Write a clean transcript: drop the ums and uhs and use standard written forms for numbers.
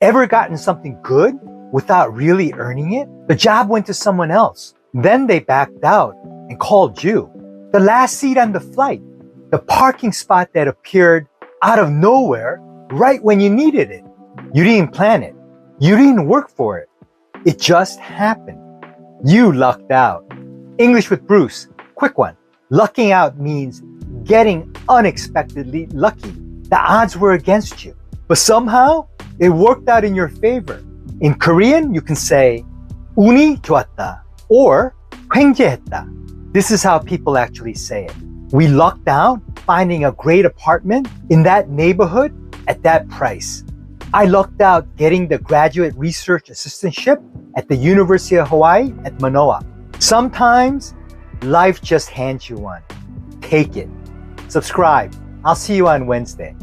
Ever gotten something good without really earning it? The job went to someone else. Then they backed out and called you. The last seat on the flight. The parking spot that appeared out of nowhere right when you needed it. You didn't plan it. You didn't work for it. It just happened. You lucked out. English with Bruce. Quick one. Lucking out means getting unexpectedly lucky. The odds were against you, but somehow it worked out in your favor. In Korean, you can say 운이 좋았다 or 횡재했다. This is how people actually say it. We lucked out finding a great apartment in that neighborhood at that price. I lucked out getting the graduate research assistantship at the University of Hawaii at Manoa. Sometimes life just hands you one. Take it. Subscribe. I'll see you on Wednesday.